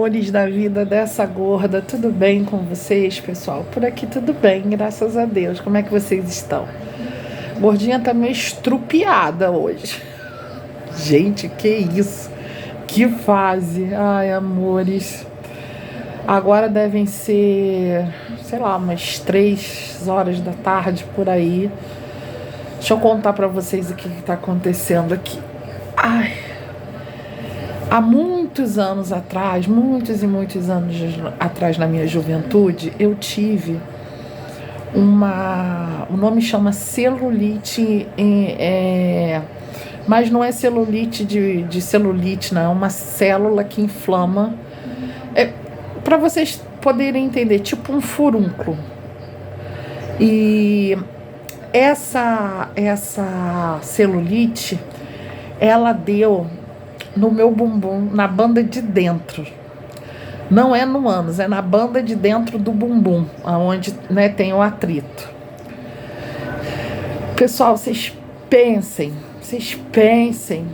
amores da vida dessa gorda, tudo bem com vocês, pessoal? Por aqui tudo bem, graças a Deus. Como é que vocês estão? Gordinha tá meio estrupiada hoje. Gente, que isso? Que fase? Ai, amores. Agora devem ser, sei lá, umas 3 horas da tarde por aí. Deixa eu contar pra vocês o que tá acontecendo aqui. Ai. Há muitos anos atrás, muitos e muitos anos atrás, na minha juventude, eu tive o nome chama celulite, mas não é celulite de celulite, não, é uma célula que inflama. Para vocês poderem entender, tipo um furúnculo. E essa celulite, ela deu no meu bumbum, na banda de dentro. Não é no ânus, é na banda de dentro do bumbum, onde, né, tem o atrito. Pessoal, vocês pensem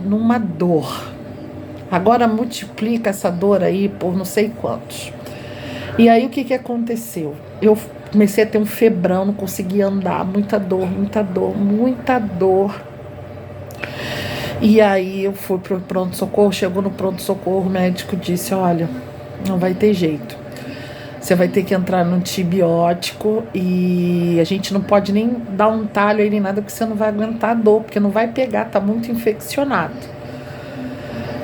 numa dor. Agora multiplica essa dor aí por não sei quantos. E aí o que aconteceu? Eu comecei a ter um febrão, não conseguia andar, muita dor. E aí eu fui pro pronto-socorro, chegou no pronto-socorro, o médico disse, olha, não vai ter jeito. Você vai ter que entrar no antibiótico e a gente não pode nem dar um talho aí nem nada, porque você não vai aguentar a dor, porque não vai pegar, tá muito infeccionado.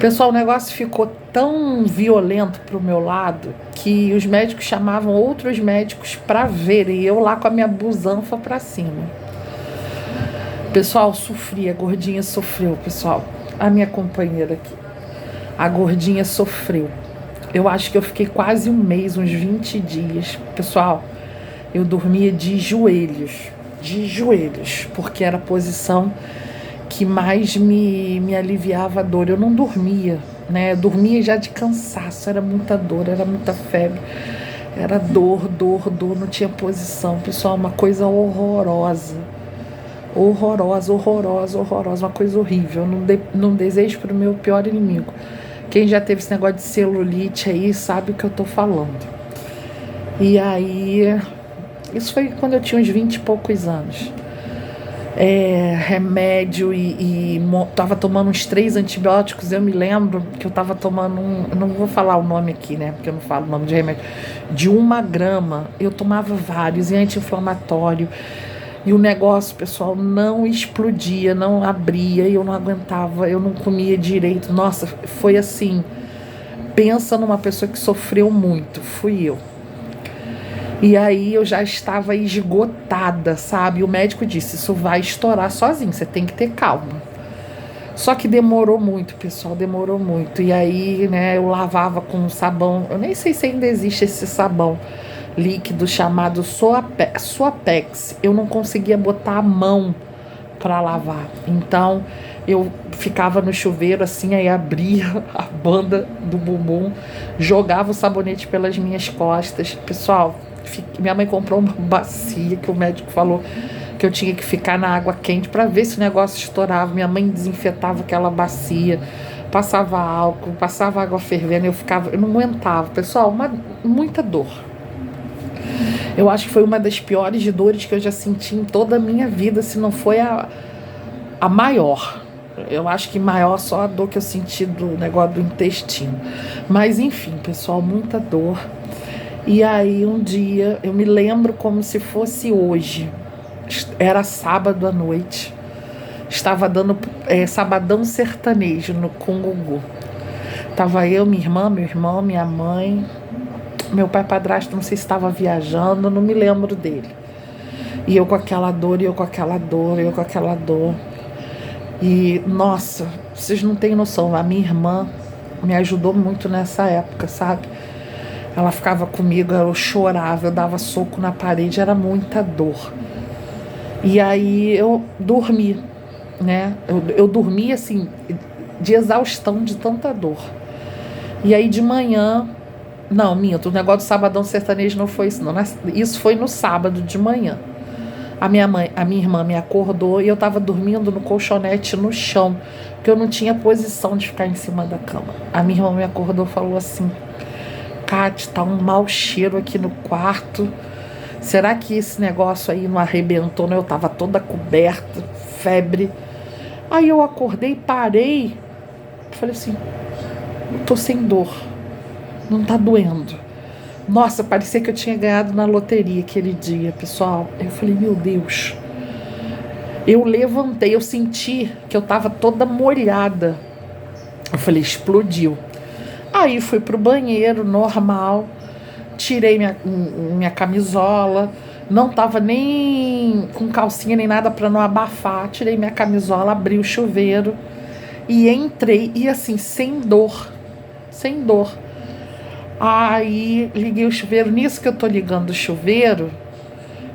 Pessoal, o negócio ficou tão violento pro meu lado que os médicos chamavam outros médicos pra ver, e eu lá com a minha busanfa pra cima. Pessoal, sofri, a gordinha sofreu, pessoal. A minha companheira aqui. A gordinha sofreu. Eu acho que eu fiquei quase um mês, uns 20 dias. Pessoal, eu dormia de joelhos, porque era a posição que mais me aliviava a dor. Eu não dormia, né? Eu dormia já de cansaço, era muita dor, era muita febre. Era dor, não tinha posição. Pessoal, uma coisa horrorosa. Horrorosa, uma coisa horrível. Não desejo para o meu pior inimigo. Quem já teve esse negócio de celulite aí sabe o que eu tô falando. E aí, isso foi quando eu tinha uns 20 e poucos anos. Remédio tava tomando uns 3 antibióticos. Eu me lembro que eu tava tomando eu não vou falar o nome aqui, né, porque eu não falo o nome de remédio, de 1 grama. Eu tomava vários, e anti-inflamatório. E o negócio, pessoal, não explodia, não abria, eu não aguentava, eu não comia direito. Nossa, foi assim, pensa numa pessoa que sofreu muito, fui eu. E aí eu já estava esgotada, sabe? O médico disse, isso vai estourar sozinho, você tem que ter calma. Só que demorou muito, pessoal, demorou muito. E aí, né, eu lavava com sabão, eu nem sei se ainda existe esse sabão líquido chamado Suapex. Eu não conseguia botar a mão para lavar. Então, eu ficava no chuveiro assim, aí abria a banda do bumbum, jogava o sabonete pelas minhas costas. Pessoal, minha mãe comprou uma bacia que o médico falou que eu tinha que ficar na água quente para ver se o negócio estourava. Minha mãe desinfetava aquela bacia, passava álcool, passava água fervendo, eu não aguentava. Pessoal, muita dor. Eu acho que foi uma das piores dores que eu já senti em toda a minha vida, se não foi a maior. Eu acho que maior só a dor que eu senti do negócio do intestino. Mas enfim, pessoal, muita dor. E aí um dia, eu me lembro como se fosse hoje. Era sábado à noite. Estava dando sabadão sertanejo com o Gugu. Tava eu, minha irmã, meu irmão, minha mãe, meu pai padrasto, não sei se estava viajando, não me lembro dele. E eu com aquela dor. E, nossa, vocês não têm noção, a minha irmã me ajudou muito nessa época, sabe? Ela ficava comigo, eu chorava, eu dava soco na parede, era muita dor. E aí eu dormi, né? Eu dormi assim, de exaustão, de tanta dor. E aí de manhã, não, minto, o negócio do sabadão sertanejo não foi isso, não. Isso foi no sábado de manhã. A minha irmã me acordou e eu estava dormindo no colchonete no chão, porque eu não tinha posição de ficar em cima da cama. A minha irmã me acordou e falou assim, Kate, tá um mau cheiro aqui no quarto. Será que esse negócio aí não arrebentou, né? Eu tava toda coberta, febre. Aí eu acordei, parei. Falei assim, eu tô sem dor. Não tá doendo. Nossa, parecia que eu tinha ganhado na loteria aquele dia, pessoal. Eu falei, meu Deus. Eu levantei, eu senti que eu tava toda molhada. Eu falei, explodiu. Aí fui pro banheiro, normal. Tirei minha camisola. Não tava nem com calcinha nem nada pra não abafar. Tirei minha camisola, abri o chuveiro. E entrei, e assim, sem dor. Sem dor. Aí liguei o chuveiro. Nisso que eu tô ligando o chuveiro,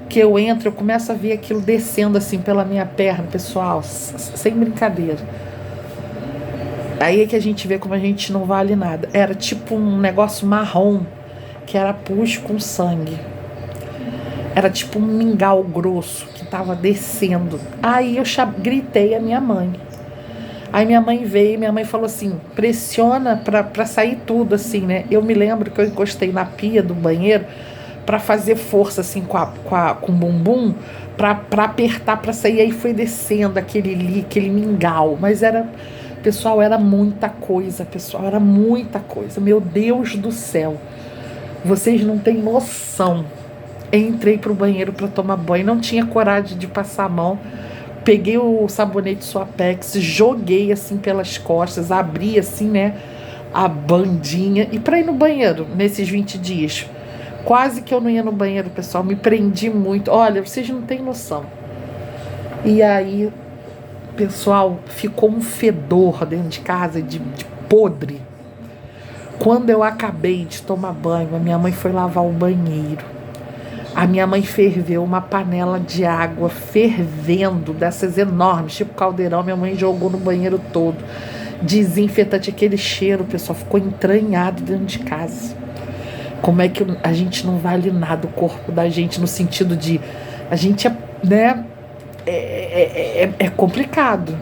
que eu entro, eu começo a ver aquilo descendo assim pela minha perna, pessoal. Sem brincadeira. Aí é que a gente vê como a gente não vale nada. Era tipo um negócio marrom, que era pus com sangue. Era tipo um mingau grosso que tava descendo. Aí eu gritei a minha mãe. Aí minha mãe veio e minha mãe falou assim, pressiona pra sair tudo assim, né? Eu me lembro que eu encostei na pia do banheiro pra fazer força assim com o bumbum, pra apertar pra sair. Aí foi descendo aquele mingau. Mas era, pessoal, era muita coisa, pessoal, era muita coisa. Meu Deus do céu. Vocês não têm noção. Entrei pro banheiro pra tomar banho, não tinha coragem de passar a mão. Peguei o sabonete Suapex, joguei assim pelas costas, abri assim, né, a bandinha. E pra ir no banheiro, nesses 20 dias, quase que eu não ia no banheiro, pessoal. Me prendi muito. Olha, vocês não têm noção. E aí, pessoal, ficou um fedor dentro de casa de podre. Quando eu acabei de tomar banho, a minha mãe foi lavar o banheiro. A minha mãe ferveu uma panela de água fervendo, dessas enormes, tipo caldeirão. Minha mãe jogou no banheiro todo. Desinfetante, aquele cheiro, pessoal, ficou entranhado dentro de casa. Como é que a gente não vale nada, o corpo da gente, no sentido de... A gente, né? É complicado.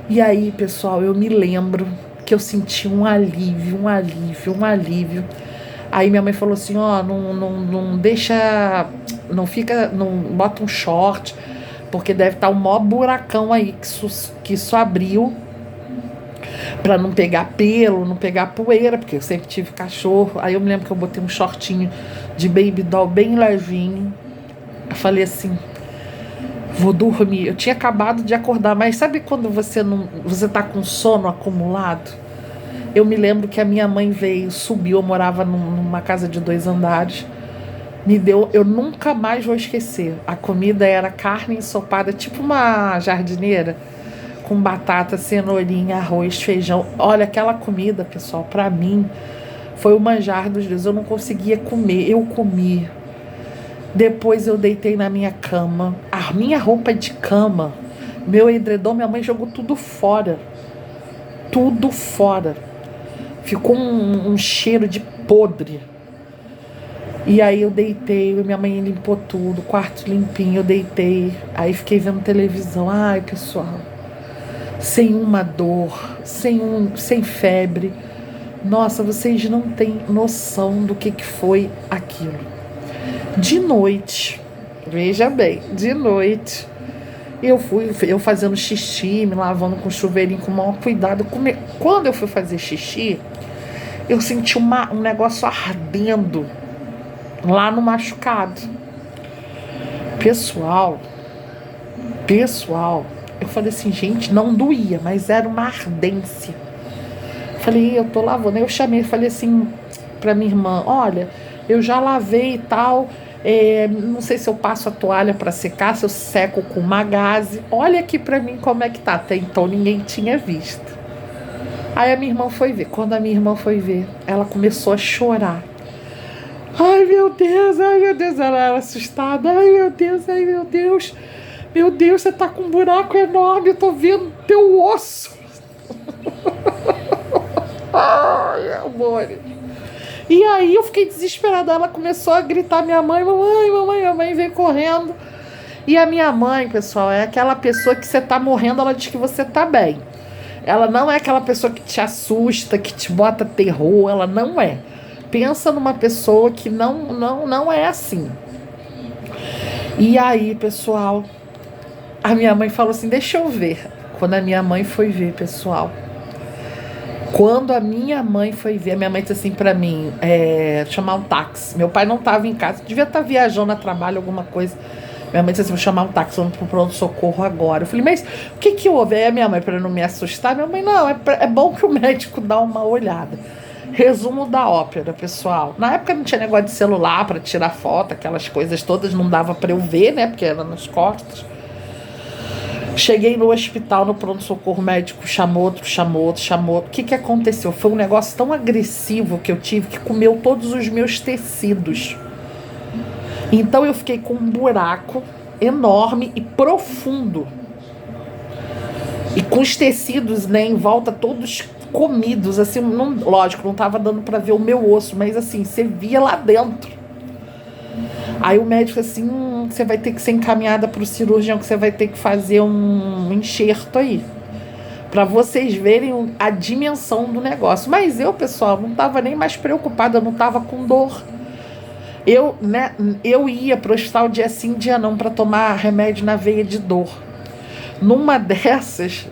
E aí, pessoal, eu me lembro que eu senti um alívio. Aí minha mãe falou assim, ó, não deixa, não bota um short, porque deve estar um maior buracão aí que isso abriu pra não pegar pelo, não pegar poeira, porque eu sempre tive cachorro. Aí eu me lembro que eu botei um shortinho de baby doll bem levinho. Eu falei assim, vou dormir. Eu tinha acabado de acordar, mas sabe quando você tá com sono acumulado? Eu me lembro que a minha mãe veio, subiu, eu morava numa casa de 2 andares, me deu, eu nunca mais vou esquecer. A comida era carne ensopada, tipo uma jardineira, com batata, cenourinha, arroz, feijão. Olha, aquela comida, pessoal, pra mim, foi o manjar dos deuses. Eu não conseguia comer, eu comi. Depois eu deitei na minha cama, a minha roupa de cama, meu edredom, minha mãe jogou tudo fora. Tudo fora. Ficou um cheiro de podre. E aí eu deitei, minha mãe limpou tudo, quarto limpinho, eu deitei. Aí fiquei vendo televisão. Ai, pessoal, sem uma dor, sem febre. Nossa, vocês não têm noção do que foi aquilo. De noite, veja bem, de noite, eu fazendo xixi, me lavando com chuveirinho com o maior cuidado. Quando eu fui fazer xixi, eu senti um negócio ardendo lá no machucado. Pessoal, eu falei assim, gente, não doía, mas era uma ardência. Falei, eu tô lavando. Aí eu chamei, falei assim pra minha irmã, olha, eu já lavei e tal, não sei se eu passo a toalha pra secar, se eu seco com uma gaze. Olha aqui pra mim como é que tá. Até então ninguém tinha visto. Aí a minha irmã foi ver. Quando a minha irmã foi ver, ela começou a chorar. Ai, meu Deus, ela era assustada. Ai, meu Deus. Meu Deus, você tá com um buraco enorme, eu tô vendo teu osso. Ai, amor. E aí eu fiquei desesperada. Ela começou a gritar, minha mãe, minha mãe veio correndo. E a minha mãe, pessoal, é aquela pessoa que você tá morrendo, ela diz que você tá bem. Ela não é aquela pessoa que te assusta, que te bota terror, ela não é. pensa numa pessoa que não é assim. E aí, pessoal, a minha mãe falou assim, deixa eu ver. Quando a minha mãe foi ver, pessoal, quando a minha mãe foi ver, a minha mãe disse assim pra mim, chamar um táxi. Meu pai não estava em casa, devia estar viajando a trabalho, alguma coisa. Minha mãe disse assim, vou chamar um táxi, vamos pro pronto-socorro agora. Eu falei, mas o que houve? Aí a minha mãe, para não me assustar, minha mãe, não, é bom que o médico dá uma olhada. Resumo da ópera, pessoal. Na época não tinha negócio de celular para tirar foto, aquelas coisas todas, não dava para eu ver, né, porque era nas costas. Cheguei no hospital, no pronto-socorro, o médico chamou outro. O que aconteceu? Foi um negócio tão agressivo que eu tive que comeu todos os meus tecidos. Então eu fiquei com um buraco enorme e profundo. E com os tecidos, né, em volta todos comidos, assim, lógico, não estava dando para ver o meu osso, mas assim, você via lá dentro. Aí o médico assim, você vai ter que ser encaminhada para o cirurgião, que você vai ter que fazer um enxerto aí, para vocês verem a dimensão do negócio. Mas eu, pessoal, não estava nem mais preocupada, eu não estava com dor. Eu ia para o hospital dia sim, dia não, para tomar remédio na veia de dor. Numa dessas,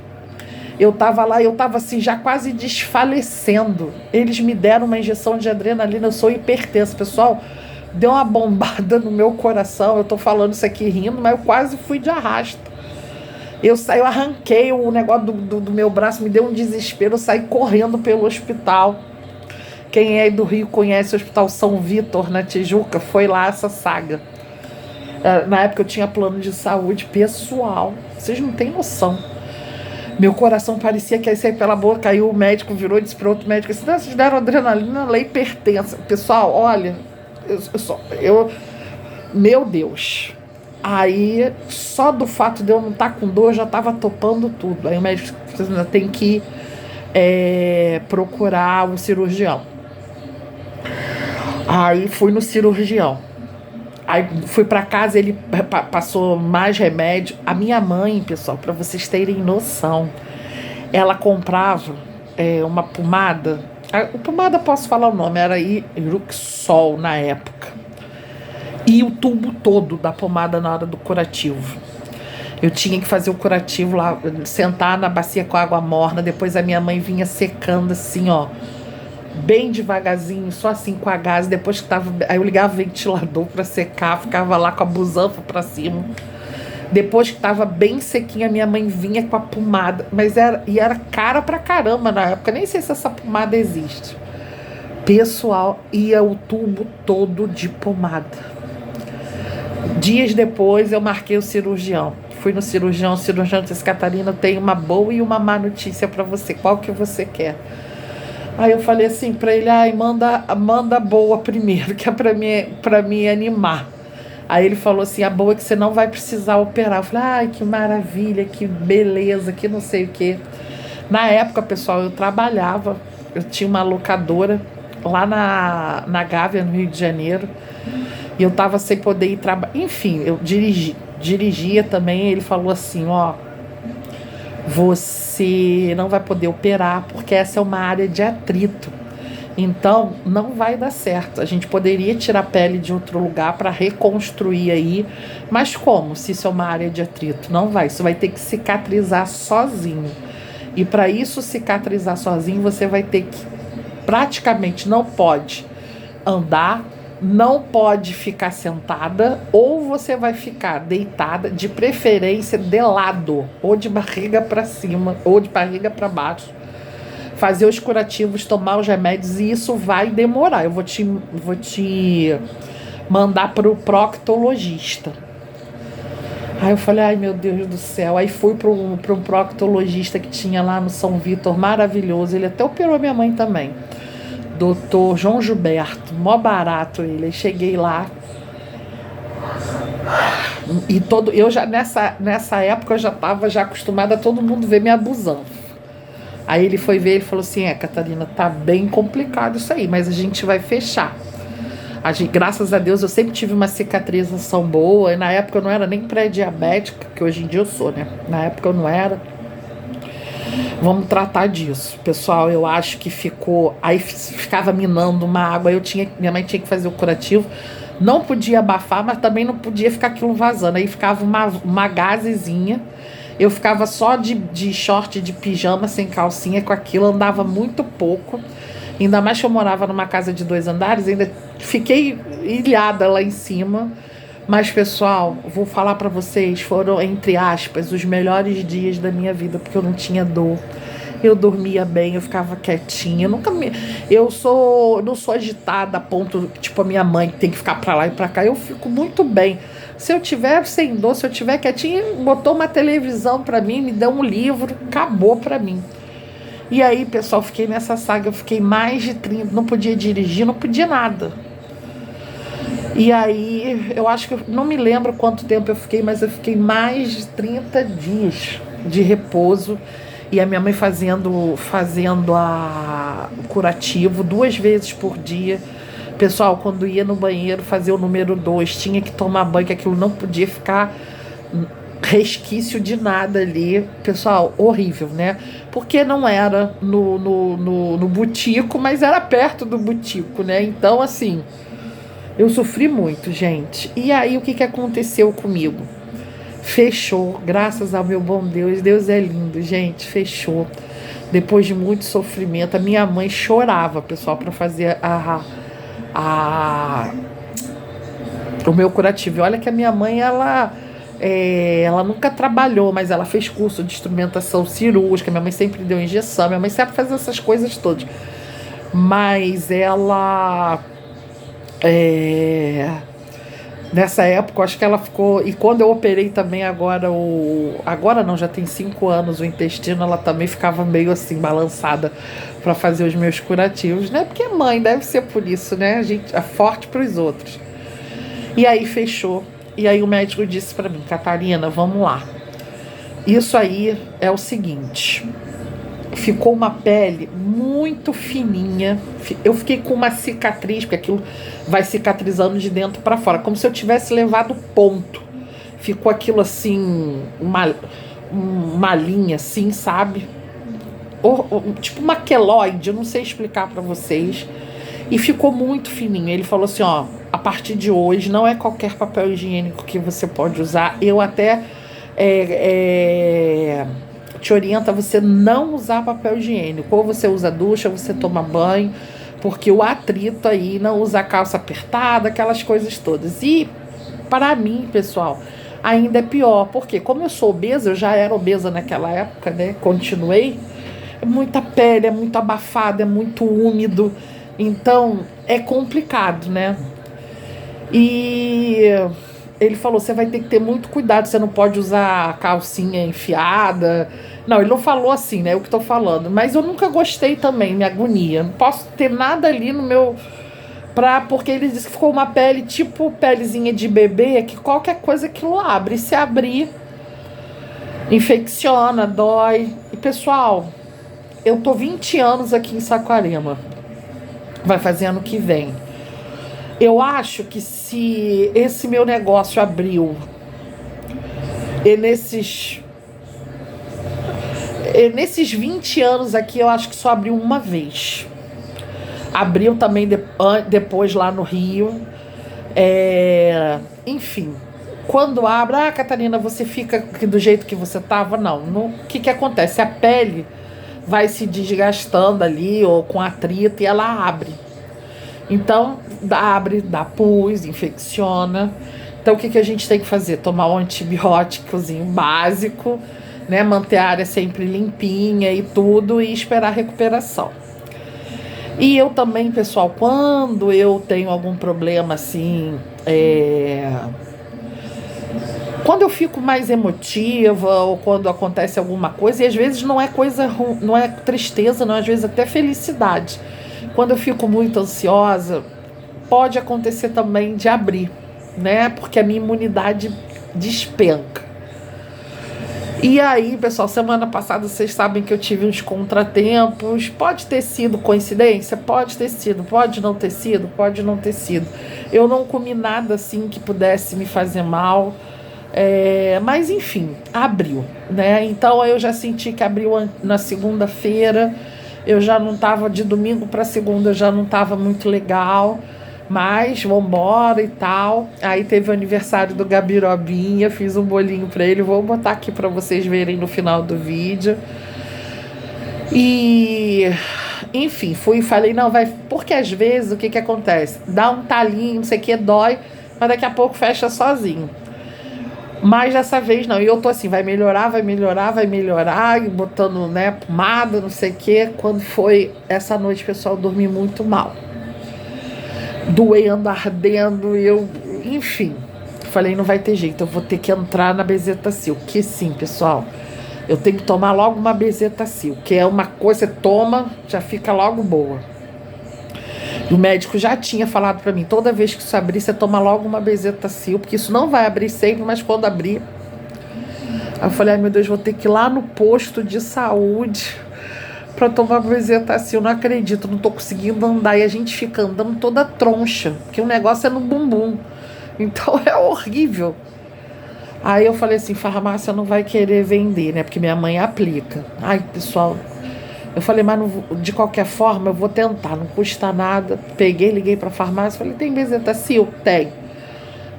eu estava lá, eu estava assim, já quase desfalecendo. Eles me deram uma injeção de adrenalina, eu sou hipertensa, pessoal. Deu uma bombada no meu coração. Eu tô falando isso aqui rindo, mas eu quase fui de arrasto. Eu arranquei o negócio do meu braço, me deu um desespero, eu saí correndo pelo hospital. Quem é aí do Rio conhece o Hospital São Vitor, na Tijuca, foi lá essa saga. Na época eu tinha plano de saúde pessoal. Vocês não têm noção. Meu coração parecia que ia sair pela boca. Aí o médico virou e disse para outro médico assim, vocês deram adrenalina, lei hipertensa. Pessoal, olha, meu Deus. Aí, só do fato de eu não estar com dor, eu já estava topando tudo. Aí o médico ainda tem que procurar um cirurgião. Aí fui no cirurgião. Aí fui para casa, ele passou mais remédio. A minha mãe, pessoal, para vocês terem noção, ela comprava uma pomada. A pomada, posso falar o nome, era Iruxol na época. E o tubo todo da pomada na hora do curativo. Eu tinha que fazer o curativo lá, sentar na bacia com água morna. Depois a minha mãe vinha secando assim, ó, bem devagarzinho, só assim com a gás. Depois que tava, aí eu ligava o ventilador para secar, ficava lá com a busanfa para cima. Depois que tava bem sequinha, minha mãe vinha com a pomada, mas era cara pra caramba na época, nem sei se essa pomada existe. Pessoal, ia o tubo todo de pomada. Dias depois eu marquei o cirurgião. Fui no cirurgião, o cirurgião disse, Catarina, tem uma boa e uma má notícia pra você, qual que você quer? Aí eu falei assim pra ele, manda boa primeiro, que é pra me animar. Aí ele falou assim, a boa é que você não vai precisar operar. Eu falei, que maravilha, que beleza, que não sei o quê. Na época, pessoal, eu trabalhava, eu tinha uma locadora lá na Gávea, no Rio de Janeiro, e eu tava sem poder ir trabalhar. Enfim, eu dirigia também, ele falou assim, você não vai poder operar, porque essa é uma área de atrito. Então, não vai dar certo. A gente poderia tirar a pele de outro lugar para reconstruir aí, mas como? Se isso é uma área de atrito? Não vai. Isso vai ter que cicatrizar sozinho. E para isso cicatrizar sozinho, você vai ter que praticamente não pode andar, não pode ficar sentada, ou você vai ficar deitada, de preferência de lado, ou de barriga para cima, ou de barriga para baixo. Fazer os curativos, tomar os remédios, e isso vai demorar. Eu vou te mandar para o proctologista. Aí eu falei, ai meu Deus do céu. Aí fui para um proctologista que tinha lá no São Vitor, maravilhoso. Ele até operou minha mãe também. Doutor João Gilberto, mó barato ele. Aí cheguei lá. E eu já nessa época eu já estava acostumada a todo mundo ver me abusando. Aí ele foi ver, ele falou assim, Catarina, tá bem complicado isso aí, mas a gente vai fechar. Graças a Deus eu sempre tive uma cicatrização boa, e na época eu não era nem pré-diabética, que hoje em dia eu sou, né? Na época eu não era. Vamos tratar disso. Pessoal, eu acho que ficou. Aí ficava minando uma água. Minha mãe tinha que fazer o curativo. Não podia abafar, mas também não podia ficar aquilo vazando. Aí ficava uma gazezinha. Eu ficava só de short, de pijama, sem calcinha, com aquilo. Andava muito pouco. Ainda mais que eu morava numa casa de 2 andares. Ainda fiquei ilhada lá em cima. Mas, pessoal, vou falar pra vocês, foram, entre aspas, os melhores dias da minha vida, porque eu não tinha dor. Eu dormia bem, eu ficava quietinha. Não sou agitada a ponto, tipo, a minha mãe que tem que ficar pra lá e pra cá. Eu fico muito bem. Se eu tiver sem dor, se eu tiver quietinha, botou uma televisão pra mim, me deu um livro, acabou pra mim. E aí, pessoal, fiquei nessa saga, eu fiquei mais de 30, não podia dirigir, não podia nada. E aí, eu acho que não me lembro quanto tempo eu fiquei, mas eu fiquei mais de 30 dias de repouso. E a minha mãe fazendo o curativo 2 vezes por dia. Pessoal, quando ia no banheiro fazer o número 2, tinha que tomar banho, que aquilo não podia ficar resquício de nada ali. Pessoal, horrível, né? Porque não era no butico, mas era perto do butico, né? Então, assim, eu sofri muito, gente. E aí, o que aconteceu comigo? Fechou, graças ao meu bom Deus. Deus é lindo, gente, fechou. Depois de muito sofrimento, a minha mãe chorava, pessoal, para fazer o meu curativo. E olha que a minha mãe, ela nunca trabalhou, mas ela fez curso de instrumentação cirúrgica. Minha mãe sempre deu injeção, minha mãe sabe fazer essas coisas todas. Mas ela... nessa época, acho que ela ficou. E quando eu operei também agora, agora não, já tem 5 anos, o intestino, ela também ficava meio assim, balançada para fazer os meus curativos, né? Porque mãe deve ser por isso, né? A gente é forte para os outros. E aí fechou. E aí o médico disse para mim: Catarina, vamos lá. Isso aí é o seguinte. Ficou uma pele muito fininha. Eu fiquei com uma cicatriz, porque aquilo vai cicatrizando de dentro para fora, como se eu tivesse levado ponto. Ficou aquilo assim, uma linha assim, sabe? Tipo uma queloide, eu não sei explicar para vocês. E ficou muito fininho. Ele falou assim, ó, a partir de hoje não é qualquer papel higiênico que você pode usar. Eu até te orienta a você não usar papel higiênico. Ou você usa ducha, ou você toma banho, porque o atrito aí, não usa calça apertada, aquelas coisas todas. E para mim, pessoal, ainda é pior, porque como eu sou obesa, eu já era obesa naquela época, né? Continuei. É muita pele, é muito abafado, é muito úmido. Então, é complicado, né? E ele falou, você vai ter que ter muito cuidado, você não pode usar calcinha enfiada. Não, ele não falou assim, né? Eu que tô falando. Mas eu nunca gostei também, me agonia. Não posso ter nada ali no meu... Porque ele disse que ficou uma pele tipo pelezinha de bebê, que qualquer coisa aquilo abre. E se abrir, infecciona, dói. E, pessoal, eu tô 20 anos aqui em Saquarema. Vai fazer ano que vem. Eu acho que se esse meu negócio abriu e nesses 20 anos aqui, eu acho que só abriu uma vez. Abriu também depois lá no Rio. Enfim, quando abre, Catarina, você fica do jeito que você tava? Não. O que acontece? A pele vai se desgastando ali, ou com atrito, e ela abre. Então, abre, dá pus, infecciona. Então, o que a gente tem que fazer? Tomar um antibióticozinho básico, né? Manter a área sempre limpinha e tudo, e esperar a recuperação. E eu também, pessoal, quando eu tenho algum problema assim, quando eu fico mais emotiva, ou quando acontece alguma coisa, e às vezes não é coisa ruim, não é tristeza, não, às vezes até felicidade. Quando eu fico muito ansiosa, pode acontecer também de abrir, né? Porque a minha imunidade despenca. E aí, pessoal, semana passada vocês sabem que eu tive uns contratempos. Pode ter sido coincidência? Pode ter sido. Pode não ter sido? Pode não ter sido. Eu não comi nada assim que pudesse me fazer mal. Mas enfim, abriu, né? Então eu já senti que abriu na segunda-feira. Eu já não estava de domingo para segunda, eu já não estava muito legal. Mas vambora e tal. Aí teve o aniversário do Gabirobinha, fiz um bolinho para ele. Vou botar aqui para vocês verem no final do vídeo. E enfim, fui e falei, não, vai. Porque às vezes o que acontece? Dá um talinho, não sei o que, dói, mas daqui a pouco fecha sozinho. Mas dessa vez não. E eu tô assim, vai melhorar, vai melhorar, vai melhorar. E botando, né, pomada, não sei o quê. Quando foi essa noite, pessoal, eu dormi muito mal. Doendo, ardendo. Enfim. Falei, não vai ter jeito. Eu vou ter que entrar na Bezetacil. Que sim, pessoal. Eu tenho que tomar logo uma Bezetacil. Que é uma coisa, você toma, já fica logo boa. O médico já tinha falado pra mim, toda vez que isso abrir, você toma logo uma Bezetacil, porque isso não vai abrir sempre, mas quando abrir... Aí eu falei, ai meu Deus, vou ter que ir lá no posto de saúde pra tomar Bezetacil. Não acredito, não tô conseguindo andar. E a gente fica andando toda troncha, porque o negócio é no bumbum. Então é horrível. Aí eu falei assim, farmácia não vai querer vender, né? Porque minha mãe aplica. Ai, pessoal... Eu falei, mas não, de qualquer forma eu vou tentar, não custa nada. Peguei, liguei pra farmácia, falei, tem Bezetacil? Tem.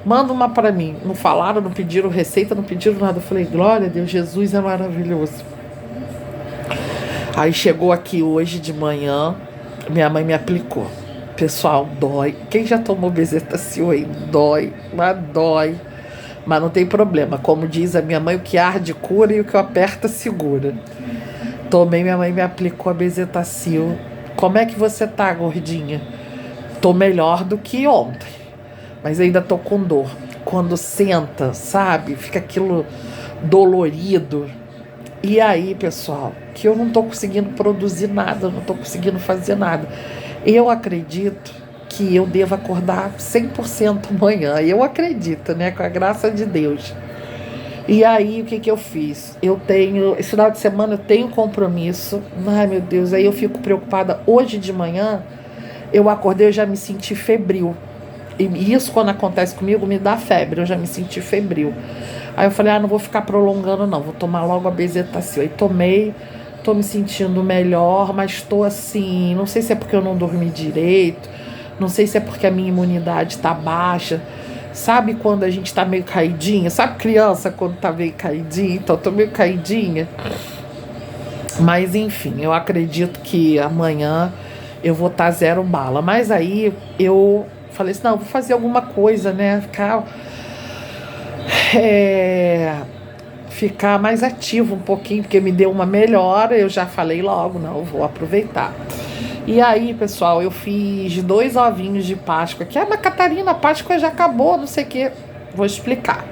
Manda uma pra mim. Não falaram, não pediram receita, não pediram nada. Eu falei, glória a Deus, Jesus é maravilhoso. Aí chegou aqui hoje de manhã, minha mãe me aplicou. Pessoal, dói. Quem já tomou Bezetacil aí? Dói, mas dói. Mas não tem problema. Como diz a minha mãe, o que arde cura e o que aperta segura. Tomei, minha mãe me aplicou a Bezetacil. Como é que você tá, gordinha? Tô melhor do que ontem, mas ainda tô com dor. Quando senta, sabe? Fica aquilo dolorido. E aí, pessoal, que eu não tô conseguindo produzir nada, não tô conseguindo fazer nada. Eu acredito que eu devo acordar 100% amanhã. Eu acredito, né? Com a graça de Deus. E aí, o que eu fiz? Esse final de semana eu tenho compromisso. Ai, meu Deus, aí eu fico preocupada. Hoje de manhã, eu acordei, eu já me senti febril. E isso, quando acontece comigo, me dá febre, eu já me senti febril. Aí eu falei, não vou ficar prolongando não, vou tomar logo a Bezetacil. Aí tomei, tô me sentindo melhor, mas tô assim, não sei se é porque eu não dormi direito, não sei se é porque a minha imunidade tá baixa. Sabe quando a gente tá meio caidinha? Sabe criança quando tá meio caidinha? Então, eu tô meio caidinha. Mas, enfim, eu acredito que amanhã eu vou estar zero bala. Mas aí eu falei assim, não, vou fazer alguma coisa, né? Ficar mais ativo um pouquinho, porque me deu uma melhora. Eu já falei logo, não, eu vou aproveitar. E aí, pessoal, eu fiz 2 ovinhos de Páscoa, que a Catarina, a Páscoa já acabou, não sei o que. Vou explicar.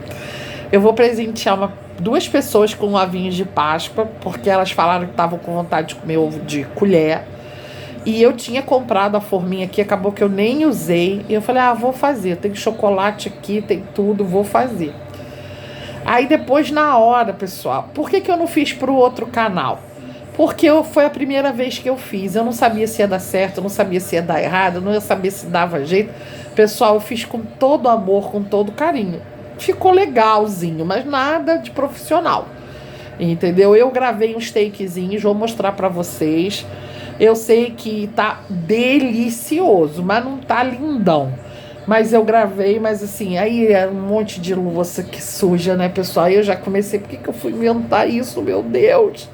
Eu vou presentear 2 pessoas com ovinhos de Páscoa, porque elas falaram que estavam com vontade de comer ovo de colher. E eu tinha comprado a forminha aqui, acabou que eu nem usei. E eu falei, vou fazer. Tem chocolate aqui, tem tudo, vou fazer. Aí depois, na hora, pessoal, por que eu não fiz pro outro canal? Porque foi a primeira vez que eu fiz. Eu não sabia se ia dar certo, eu não sabia se ia dar errado, eu não ia saber se dava jeito. Pessoal, eu fiz com todo amor, com todo carinho. Ficou legalzinho, mas nada de profissional. Entendeu? Eu gravei uns takezinhos, vou mostrar pra vocês. Eu sei que tá delicioso, mas não tá lindão. Mas eu gravei, mas assim, aí é um monte de louça que suja, né, pessoal? Aí eu já comecei, por que eu fui inventar isso, meu Deus?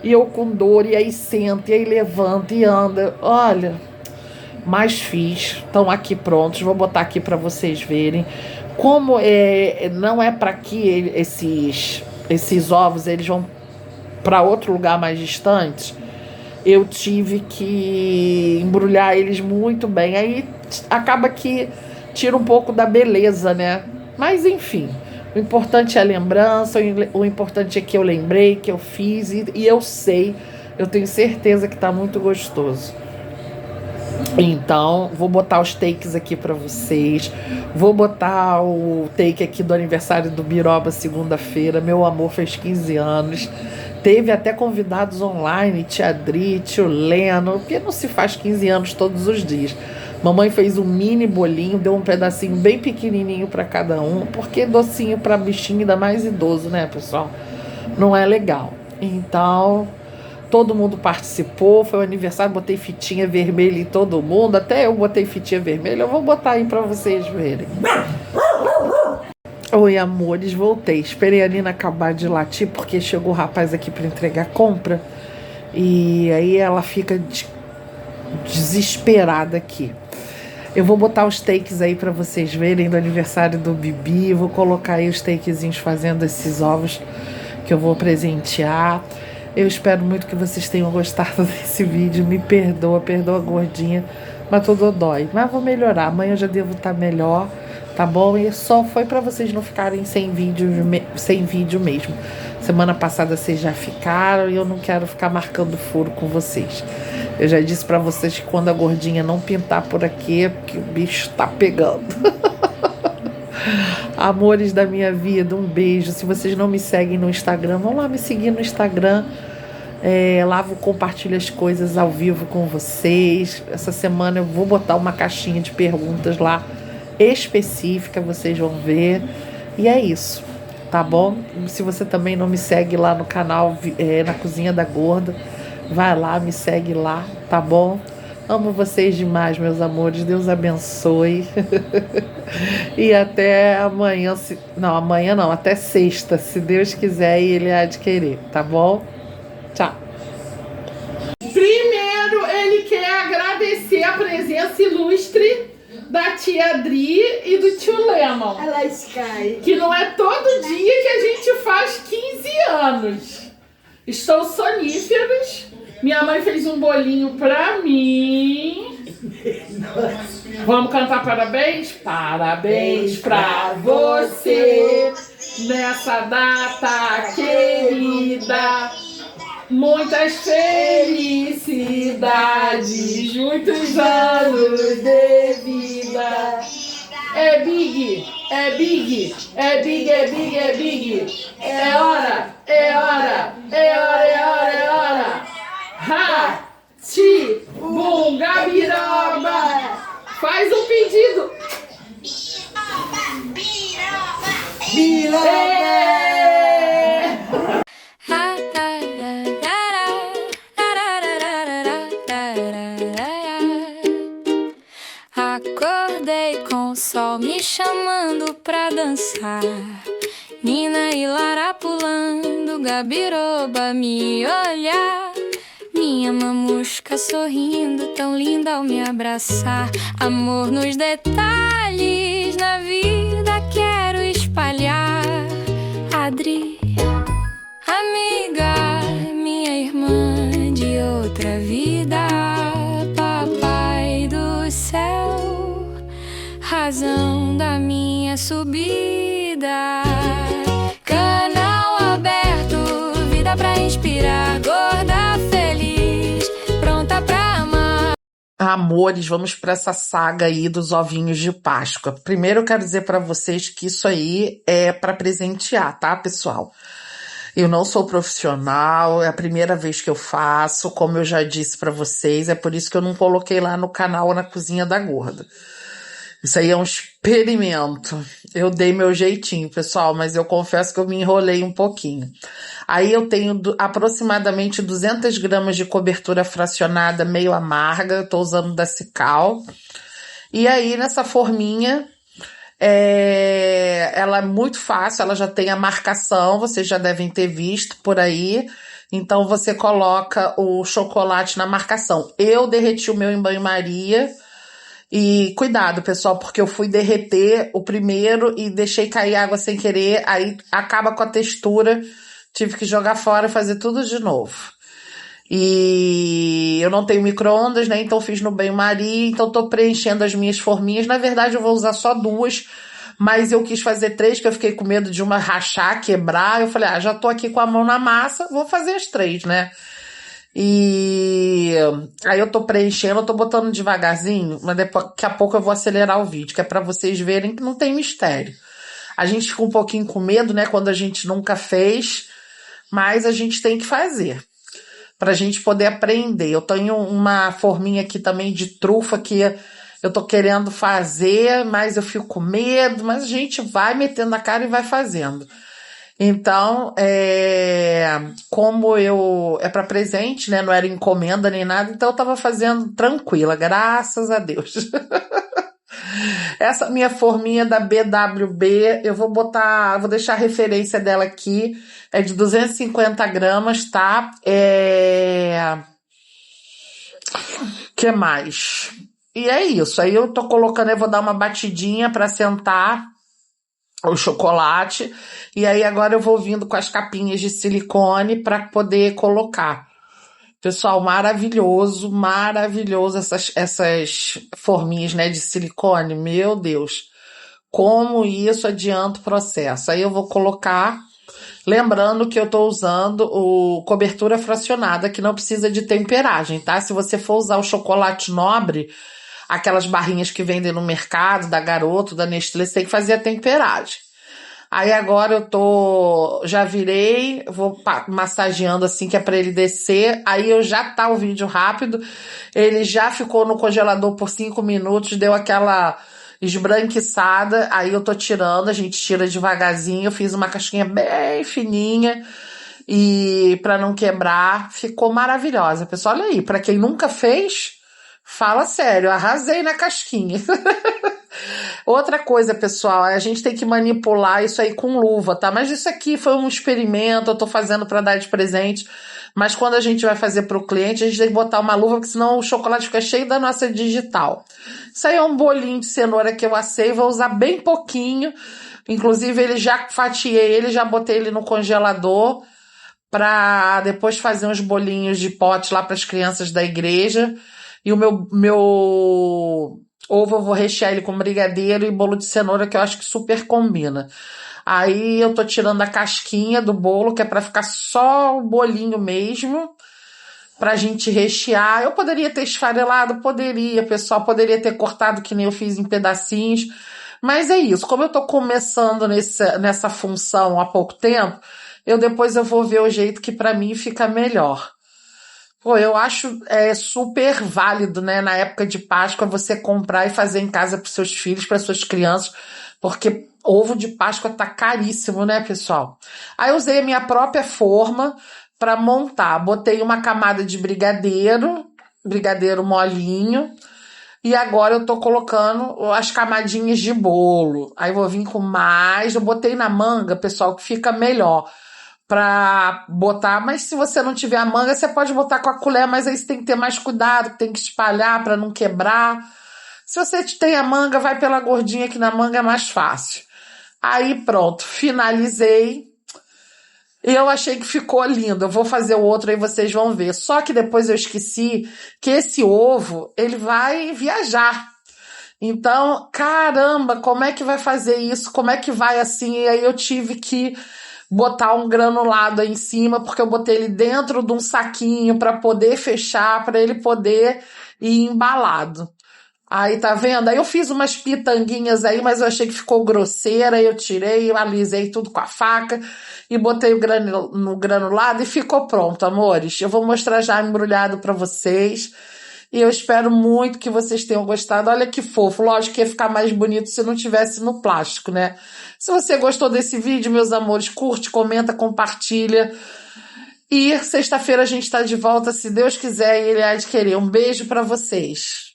E eu com dor, e aí senta, e aí levanta e anda. Olha, mas fiz. Estão aqui prontos, vou botar aqui para vocês verem. Como não é para que esses ovos eles vão para outro lugar mais distante, eu tive que embrulhar eles muito bem. Aí acaba que tira um pouco da beleza, né? Mas enfim, o importante é a lembrança, o importante é que eu lembrei, que eu fiz e eu sei, eu tenho certeza que tá muito gostoso. Então, vou botar os takes aqui pra vocês. Vou botar o take aqui do aniversário do Biroba segunda-feira. Meu amor fez 15 anos. Teve até convidados online, tia Dri, tio Leno, porque não se faz 15 anos todos os dias. Mamãe fez um mini bolinho, deu um pedacinho bem pequenininho para cada um, porque docinho para bichinho, ainda mais idoso, né, pessoal? Não é legal. Então, todo mundo participou, foi o aniversário, botei fitinha vermelha em todo mundo, até eu botei fitinha vermelha, eu vou botar aí para vocês verem. Oi, amores, voltei. Esperei a Nina acabar de latir, porque chegou o rapaz aqui para entregar a compra, e aí ela fica desesperada aqui. Eu vou botar os takes aí para vocês verem do aniversário do Bibi. Vou colocar aí os takezinhos fazendo esses ovos que eu vou presentear. Eu espero muito que vocês tenham gostado desse vídeo. Me perdoa gordinha, mas tô dodói. Mas vou melhorar. Amanhã eu já devo estar melhor, tá bom? E só foi para vocês não ficarem sem vídeo mesmo. Semana passada vocês já ficaram e eu não quero ficar marcando furo com vocês. Eu já disse pra vocês que quando a gordinha não pintar por aqui é porque o bicho tá pegando. Amores da minha vida, um beijo. Se vocês não me seguem no Instagram, vão lá me seguir no Instagram. Lá eu compartilho as coisas ao vivo com vocês. Essa semana eu vou botar uma caixinha de perguntas lá específica, vocês vão ver. E é isso, tá bom? Se você também não me segue lá no canal, na Cozinha da Gorda, vai lá, me segue lá, tá bom? Amo vocês demais, meus amores. Deus abençoe. E até amanhã. Não, amanhã não, até sexta, se Deus quiser e Ele há de querer, tá bom? Tchau. Primeiro, ele quer agradecer a presença ilustre da tia Adri e do tio Lemon. Que não é todo dia que a gente faz 15 anos. Estão soníferos. Minha mãe fez um bolinho pra mim. Vamos cantar parabéns? Parabéns pra você nessa data querida. Muitas felicidades, muitos anos de vida. É big, é big, é big, é big, é big. É hora, é hora, é hora, é hora, é hora. Ha, ti, bum, gabiroba. Faz um pedido. Acordei com o sol me chamando pra dançar, Nina e Lara pulando, gabiroba me olhar, minha mamusca sorrindo, tão linda ao me abraçar. Amor nos detalhes, na vida quero espalhar. Adri, amiga, minha irmã de outra vida, papai do céu, razão da minha subida. Canal aberto, vida pra inspirar, gorda feliz, pronta pra amar. Amores, vamos para essa saga aí dos ovinhos de Páscoa. Primeiro eu quero dizer para vocês que isso aí é para presentear, tá, pessoal? Eu não sou profissional, é a primeira vez que eu faço, como eu já disse para vocês, é por isso que eu não coloquei lá no canal Na Cozinha da Gorda. Isso aí é um experimento. Eu dei meu jeitinho, pessoal, mas eu confesso que eu me enrolei um pouquinho. Aí eu tenho aproximadamente 200 gramas de cobertura fracionada meio amarga, tô usando da Cical. E aí nessa forminha, ela é muito fácil, ela já tem a marcação, vocês já devem ter visto por aí. Então você coloca o chocolate na marcação. Eu derreti o meu em banho-maria. E cuidado, pessoal, porque eu fui derreter o primeiro e deixei cair água sem querer, aí acaba com a textura, tive que jogar fora e fazer tudo de novo. E eu não tenho micro-ondas, né, então fiz no banho-maria, então tô preenchendo as minhas forminhas. Na verdade eu vou usar só 2, mas eu quis fazer 3, que eu fiquei com medo de uma rachar, quebrar. Eu falei, já tô aqui com a mão na massa, vou fazer as 3, né. E aí eu tô preenchendo, eu tô botando devagarzinho, mas daqui a pouco eu vou acelerar o vídeo, que é pra vocês verem que não tem mistério. A gente fica um pouquinho com medo, né, quando a gente nunca fez, mas a gente tem que fazer, pra gente poder aprender. Eu tenho uma forminha aqui também de trufa que Eu tô querendo fazer, mas eu fico com medo, mas a gente vai metendo a cara e vai fazendo. Então, como é para presente, né? Não era encomenda nem nada, então eu tava fazendo tranquila, graças a Deus. Essa minha forminha da BWB, eu vou deixar a referência dela aqui, é de 250 gramas, tá? Que mais? E é isso, aí eu tô colocando, eu vou dar uma batidinha para sentar o chocolate, e aí agora eu vou vindo com as capinhas de silicone para poder colocar. Pessoal, maravilhoso, maravilhoso essas forminhas, né, de silicone, meu Deus, como isso adianta o processo. Aí eu vou colocar, lembrando que eu tô usando o cobertura fracionada, que não precisa de temperagem, tá? Se você for usar o chocolate nobre, aquelas barrinhas que vendem no mercado, da Garoto, da Nestlé, você tem que fazer a temperagem. Aí agora já virei, vou massageando assim, que é pra ele descer. Aí tá o vídeo rápido. Ele já ficou no congelador por 5 minutos, deu aquela esbranquiçada. Aí eu tô tirando, a gente tira devagarzinho. Eu fiz uma casquinha bem fininha e pra não quebrar, ficou maravilhosa. Pessoal, olha aí, pra quem nunca fez, fala sério, arrasei na casquinha. Outra coisa, pessoal, a gente tem que manipular isso aí com luva, tá? Mas isso aqui foi um experimento, eu tô fazendo para dar de presente. Mas quando a gente vai fazer para o cliente, a gente tem que botar uma luva, porque senão o chocolate fica cheio da nossa digital. Isso aí é um bolinho de cenoura que eu assei, vou usar bem pouquinho. Inclusive, fatiei ele, já botei ele no congelador para depois fazer uns bolinhos de pote lá para as crianças da igreja. E o meu ovo eu vou rechear ele com brigadeiro e bolo de cenoura, que eu acho que super combina. Aí eu tô tirando a casquinha do bolo, que é pra ficar só o bolinho mesmo, pra gente rechear. Eu poderia ter esfarelado? Poderia, pessoal. Poderia ter cortado que nem eu fiz em pedacinhos. Mas é isso. Como eu tô começando nessa função há pouco tempo, depois eu vou ver o jeito que pra mim fica melhor. Pô, eu acho super válido, né, na época de Páscoa, você comprar e fazer em casa para seus filhos, para suas crianças, porque ovo de Páscoa tá caríssimo, né, pessoal? Aí eu usei a minha própria forma para montar. Botei uma camada de brigadeiro molinho, e agora eu tô colocando as camadinhas de bolo. Aí vou vir com mais, eu botei na manga, pessoal, que fica melhor pra botar, mas se você não tiver a manga, você pode botar com a colher, mas aí você tem que ter mais cuidado, tem que espalhar para não quebrar. Se você tem a manga, vai pela gordinha, que na manga é mais fácil. Aí pronto, finalizei. Eu achei que ficou lindo, eu vou fazer o outro aí, vocês vão ver. Só que depois eu esqueci que esse ovo, ele vai viajar. Então, caramba, como é que vai fazer isso? Como é que vai assim? E aí eu tive que botar um granulado aí em cima, porque eu botei ele dentro de um saquinho para poder fechar, para ele poder ir embalado. Aí, tá vendo? Aí eu fiz umas pitanguinhas aí, mas eu achei que ficou grosseira, eu tirei, eu alisei tudo com a faca e botei no granulado e ficou pronto, amores. Eu vou mostrar já embrulhado para vocês. E eu espero muito que vocês tenham gostado. Olha que fofo. Lógico que ia ficar mais bonito se não tivesse no plástico, né? Se você gostou desse vídeo, meus amores, curte, comenta, compartilha. E sexta-feira a gente tá de volta, se Deus quiser e Ele há de querer. Um beijo para vocês.